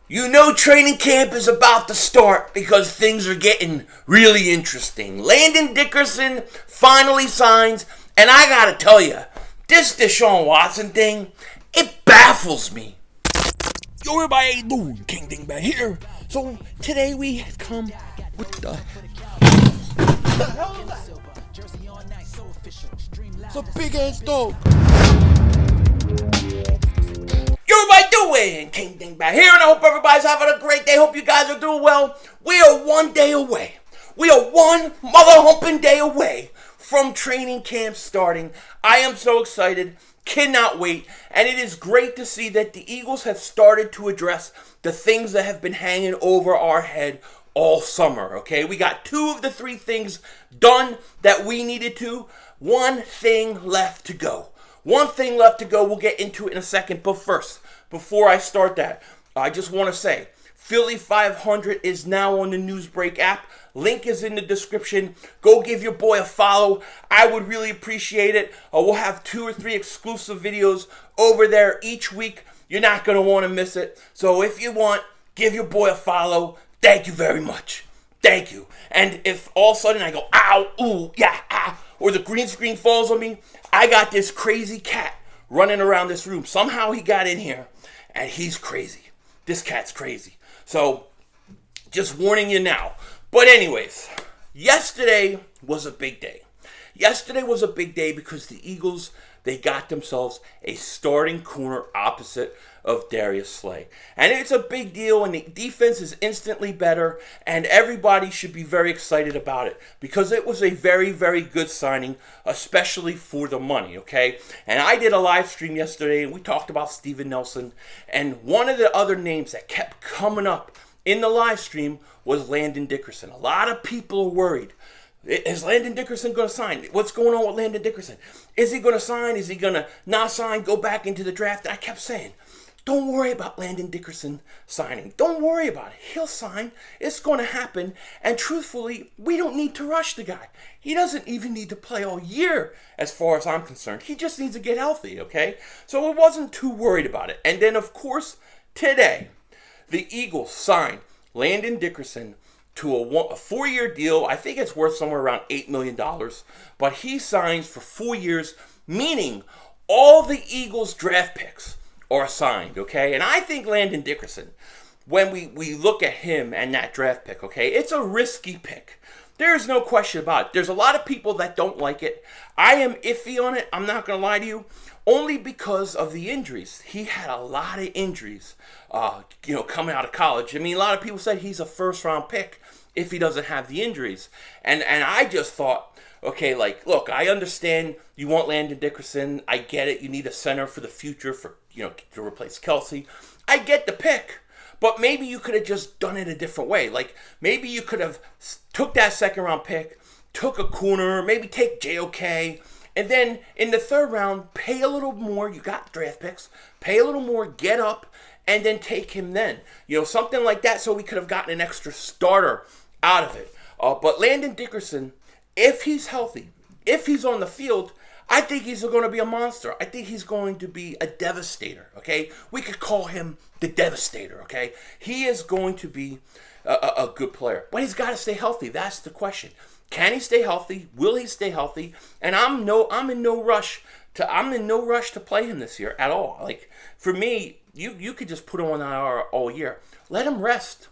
You know training camp is about to start because things are getting really interesting. Landon Dickerson finally signs, and I gotta tell you, this Deshaun Watson thing, it baffles me. Yo, everybody, how you doing? King Dingbat here. So today we have come with the hell is that? It's a big ass dog. Yo, everybody doing? King Dingbat here, and I hope everybody's having a great day. Hope you guys are doing well. We are one day away. We are one mother humping day away from training camp starting. I am so excited. Cannot wait. And it is great to see that the Eagles have started to address the things that have been hanging over our head all summer, okay? We got 2 of the 3 things done that we needed to. One thing left to go. One thing left to go. We'll get into it in a second. But first, before I start that, I just want to say, Philly 500 is now on the Newsbreak app. Link is in the description. Go give your boy a follow. I would really appreciate it. We'll have 2 or 3 exclusive videos over there each week. You're not going to want to miss it. So if you want, give your boy a follow. Thank you very much. Thank you. And if all of a sudden I go, ow, ooh, yeah, ah, or the green screen falls on me, I got this crazy cat running around this room. Somehow he got in here, and he's crazy. This cat's crazy. So, just warning you now. But anyways, yesterday was a big day. Yesterday was a big day because the Eagles, they got themselves a starting corner opposite of Darius Slay. And it's a big deal, and the defense is instantly better, and everybody should be very excited about it because it was a very, very good signing, especially for the money, okay? And I did a live stream yesterday, and we talked about Steven Nelson, and one of the other names that kept coming up in the live stream was Landon Dickerson. A lot of people are worried. Is Landon Dickerson going to sign? What's going on with Landon Dickerson? Is he going to sign? Is he going to not sign? Go back into the draft? And I kept saying, don't worry about Landon Dickerson signing. Don't worry about it. He'll sign. It's going to happen. And truthfully, we don't need to rush the guy. He doesn't even need to play all year as far as I'm concerned. He just needs to get healthy, okay? So I wasn't too worried about it. And then, of course, today, the Eagles signed Landon Dickerson to a 4-year deal. I think it's worth somewhere around $8 million. But he signs for 4 years, meaning all the Eagles draft picks are signed, okay? And I think Landon Dickerson, when we look at him and that draft pick, okay, it's a risky pick. There's no question about it. There's a lot of people that don't like it. I am iffy on it. I'm not going to lie to you. Only because of the injuries. He had a lot of injuries, coming out of college. I mean, a lot of people said he's a first-round pick if he doesn't have the injuries. And I just thought, okay, like, look, I understand you want Landon Dickerson. I get it. You need a center for the future to replace Kelsey. I get the pick. But maybe you could have just done it a different way. Like, maybe you could have took that second-round pick, took a corner, maybe take JOK, and then in the 3rd round, pay a little more. You got draft picks. Pay a little more, get up, and then take him then. Something like that, so we could have gotten an extra starter out of it. But Landon Dickerson, if he's healthy, if he's on the field, I think he's going to be a monster. I think he's going to be a devastator, okay? We could call him the Devastator, okay? He is going to be a good player. But he's got to stay healthy. That's the question. Can he stay healthy? Will he stay healthy? And I'm in no rush to play him this year at all. Like, for me, you could just put him on IR all year. Let him rest.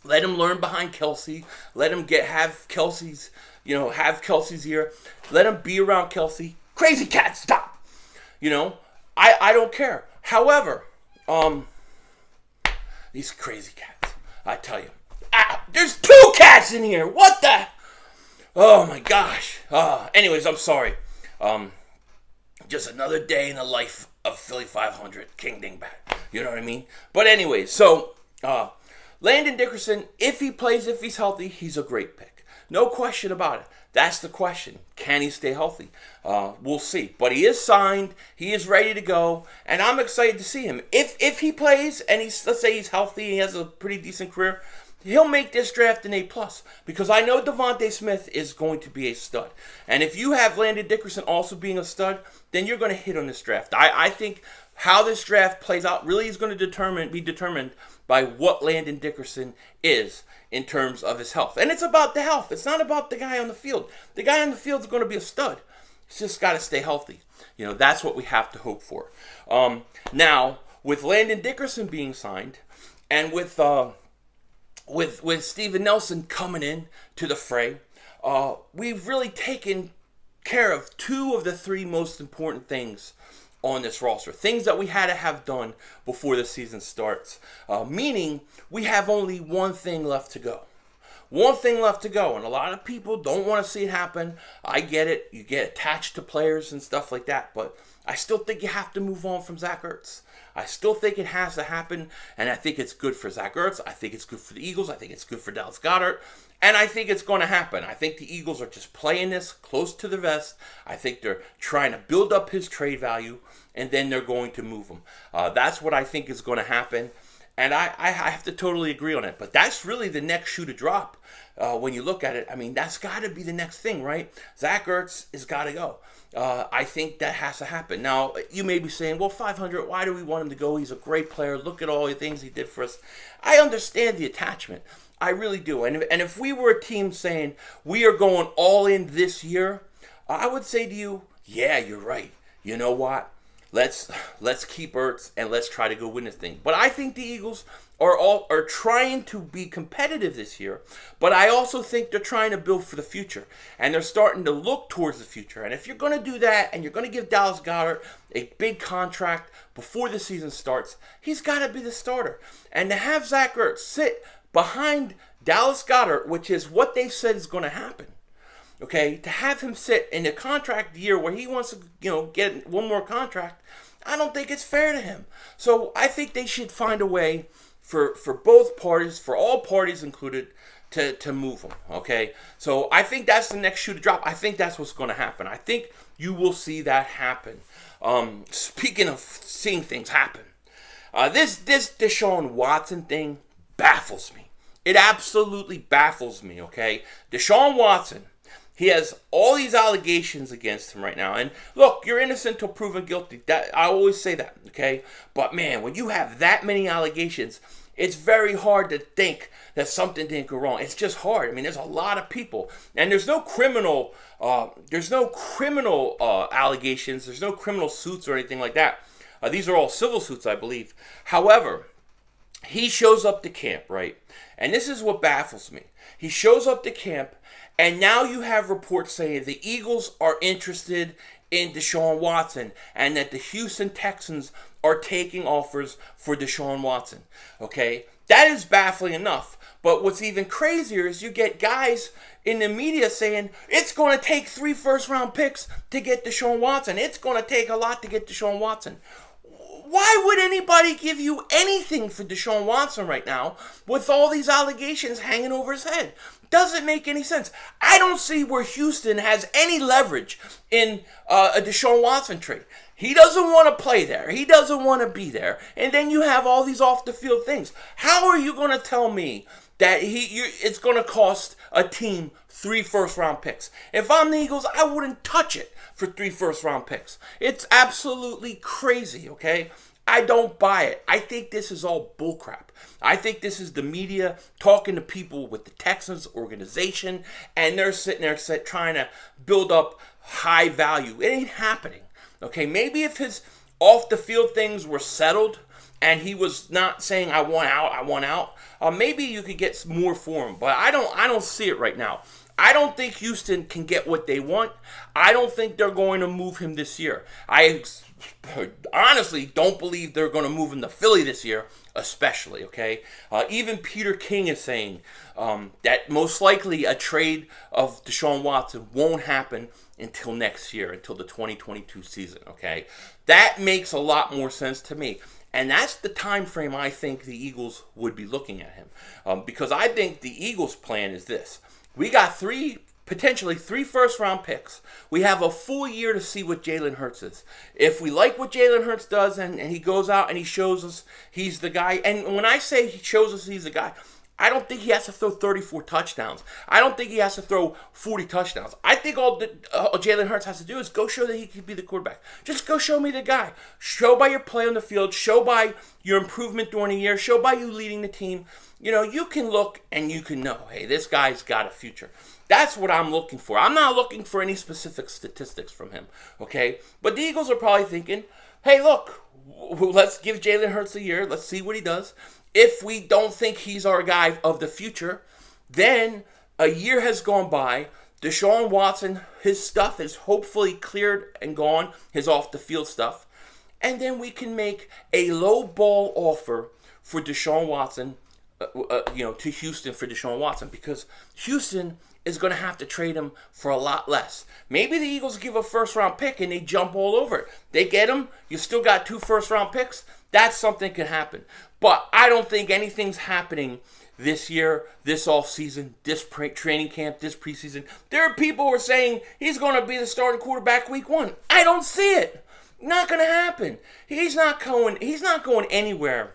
Let him learn behind Kelsey. Let him have Kelsey's ear. Let him be around Kelsey. Crazy cat, stop. I don't care. However, these crazy cats, I tell you. There's 2 cats in here. What the? Oh my gosh. Anyways, I'm sorry. Just another day in the life of Philly 500, King Dingbat. You know what I mean? But anyways, so Landon Dickerson, if he plays, if he's healthy, he's a great pick. No question about it. That's the question. Can he stay healthy? We'll see. But he is signed. He is ready to go. And I'm excited to see him. If he plays and let's say he's healthy, he has a pretty decent career, he'll make this draft an A+, because I know Devontae Smith is going to be a stud. And if you have Landon Dickerson also being a stud, then you're going to hit on this draft. I think how this draft plays out really is going to be determined by what Landon Dickerson is in terms of his health. And it's about the health. It's not about the guy on the field. The guy on the field is going to be a stud. He's just got to stay healthy. That's what we have to hope for. Now, with Landon Dickerson being signed, and with Steven Nelson coming in to the fray, we've really taken care of two of the three most important things on this roster. Things that we had to have done before the season starts. Meaning, we have only one thing left to go. One thing left to go, and a lot of people don't want to see it happen. I get it. You get attached to players and stuff like that, but I still think you have to move on from Zach Ertz. I still think it has to happen, and I think it's good for Zach Ertz. I think it's good for the Eagles. I think it's good for Dallas Goedert, and I think it's going to happen. I think the Eagles are just playing this close to the vest. I think they're trying to build up his trade value, and then they're going to move him. That's what I think is going to happen. And I have to totally agree on it. But that's really the next shoe to drop when you look at it. I mean, that's got to be the next thing, right? Zach Ertz has got to go. I think that has to happen. Now, you may be saying, well, 500, why do we want him to go? He's a great player. Look at all the things he did for us. I understand the attachment. I really do. And if we were a team saying we are going all in this year, I would say to you, yeah, you're right. You know what? Let's keep Ertz and let's try to go win this thing. But I think the Eagles are trying to be competitive this year, but I also think they're trying to build for the future, and they're starting to look towards the future. And if you're going to do that, and you're going to give Dallas Goedert a big contract before the season starts, he's got to be the starter. And to have Zach Ertz sit behind Dallas Goedert, which is what they said is going to happen. Okay, to have him sit in a contract year where he wants to, get one more contract, I don't think it's fair to him. So I think they should find a way for both parties, for all parties included, to move him. Okay, so I think that's the next shoe to drop. I think that's what's going to happen. I think you will see that happen. Speaking of seeing things happen, this Deshaun Watson thing baffles me. It absolutely baffles me. Okay, Deshaun Watson. He has all these allegations against him right now. And look, you're innocent till proven guilty. I always say that, okay? But man, when you have that many allegations, it's very hard to think that something didn't go wrong. It's just hard. I mean, there's a lot of people. And there's no criminal allegations. There's no criminal suits or anything like that. These are all civil suits, I believe. However, he shows up to camp, right? And this is what baffles me. He shows up to camp, and now you have reports saying the Eagles are interested in Deshaun Watson and that the Houston Texans are taking offers for Deshaun Watson. Okay? That is baffling enough. But what's even crazier is you get guys in the media saying it's going to take 3 first-round picks to get Deshaun Watson. It's going to take a lot to get Deshaun Watson. Why would anybody give you anything for Deshaun Watson right now with all these allegations hanging over his head? Doesn't make any sense. I don't see where Houston has any leverage in a Deshaun Watson trade. He doesn't want to play there. He doesn't want to be there. And then you have all these off-the-field things. How are you going to tell me that it's going to cost a team 3 first-round picks? If I'm the Eagles, I wouldn't touch it for 3 first-round picks. It's absolutely crazy, okay? I don't buy it. I think this is all bullcrap. I think this is the media talking to people with the Texans organization, and they're sitting there trying to build up high value. It ain't happening. Okay, maybe if his off-the-field things were settled and he was not saying, I want out, maybe you could get more for him. But I don't see it right now. I don't think Houston can get what they want. I don't think they're going to move him this year. I honestly don't believe they're going to move him to Philly this year, especially, okay? Even Peter King is saying that most likely a trade of Deshaun Watson won't happen until next year, until the 2022 season, okay? That makes a lot more sense to me. And that's the time frame I think the Eagles would be looking at him. Because I think the Eagles' plan is this. We got potentially 3 first-round picks. We have a full year to see what Jalen Hurts is. If we like what Jalen Hurts does and he goes out and he shows us he's the guy, and when I say he shows us he's the guy, I don't think he has to throw 34 touchdowns. I don't think he has to throw 40 touchdowns. I think all Jalen Hurts has to do is go show that he can be the quarterback. Just go show me the guy. Show by your play on the field. Show by your improvement during the year. Show by you leading the team. You know, you can look and you can know, hey, this guy's got a future. That's what I'm looking for. I'm not looking for any specific statistics from him, okay? But the Eagles are probably thinking, hey, look, let's give Jalen Hurts a year. Let's see what he does. If we don't think he's our guy of the future, then a year has gone by. Deshaun Watson, his stuff is hopefully cleared and gone, his off-the-field stuff. And then we can make a low-ball offer for Deshaun Watson, to Houston for Deshaun Watson, because Houston is going to have to trade him for a lot less. Maybe the Eagles give a first-round pick and they jump all over it. They get him. You still got 2 first-round picks. That's something can happen. But I don't think anything's happening this year, this offseason, this training camp, this preseason. There are people who are saying he's going to be the starting quarterback week 1. I don't see it. Not going to happen. He's not going anywhere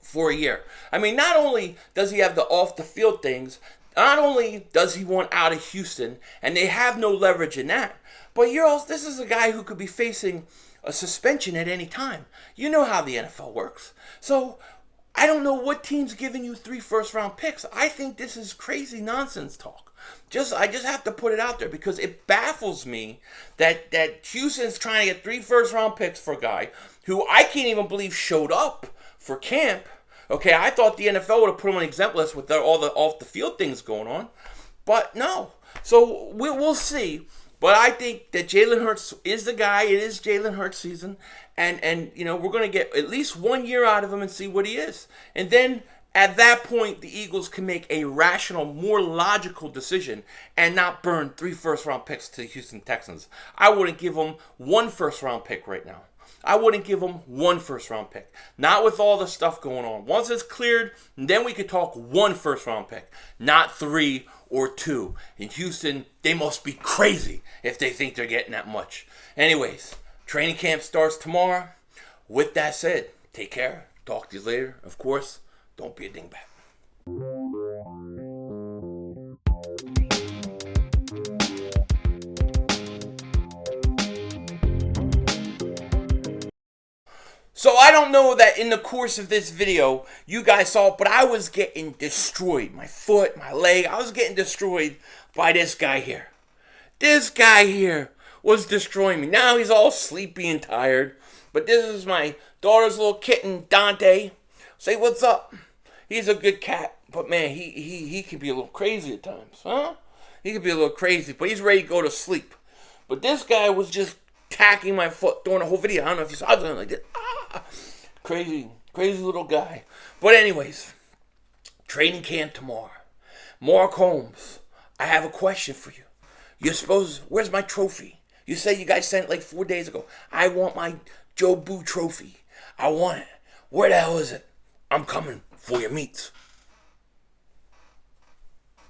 for a year. I mean, not only does he have the off-the-field things, not only does he want out of Houston, and they have no leverage in that, but this is a guy who could be facing a suspension at any time. You know how the NFL works. So, I don't know what team's giving you 3 first-round picks. I think this is crazy nonsense talk. I just have to put it out there because it baffles me that Houston's trying to get 3 first-round picks for a guy who I can't even believe showed up for camp. Okay, I thought the NFL would have put him on the exempt list with all the off-the-field things going on. But no. So we'll see. But I think that Jalen Hurts is the guy. It is Jalen Hurts season. And we're going to get at least 1 year out of him and see what he is. And then at that point, the Eagles can make a rational, more logical decision and not burn 3 first-round picks to the Houston Texans. I wouldn't give them 1 first-round pick right now. I wouldn't give them 1 first-round pick. Not with all the stuff going on. Once it's cleared, then we could talk 1 first-round pick, not 3 or 2. In Houston, they must be crazy if they think they're getting that much. Anyways, training camp starts tomorrow. With that said, take care. Talk to you later. Of course, don't be a dingbat. So I don't know that in the course of this video you guys saw it, but I was getting destroyed. My foot, my leg, I was getting destroyed by this guy here. This guy here was destroying me. Now he's all sleepy and tired. But this is my daughter's little kitten, Dante. Say what's up. He's a good cat, but man, he can be a little crazy at times, huh? He can be a little crazy, but he's ready to go to sleep. But this guy was just tacking my foot during the whole video. I don't know if you saw it. I was going like this. Crazy little guy. But anyways, training camp tomorrow. Mark Holmes, I have a question for you. Where's my trophy? You said you guys sent it like 4 days ago. I want my Joe Boo trophy. I want it. Where the hell is it? I'm coming for your meats.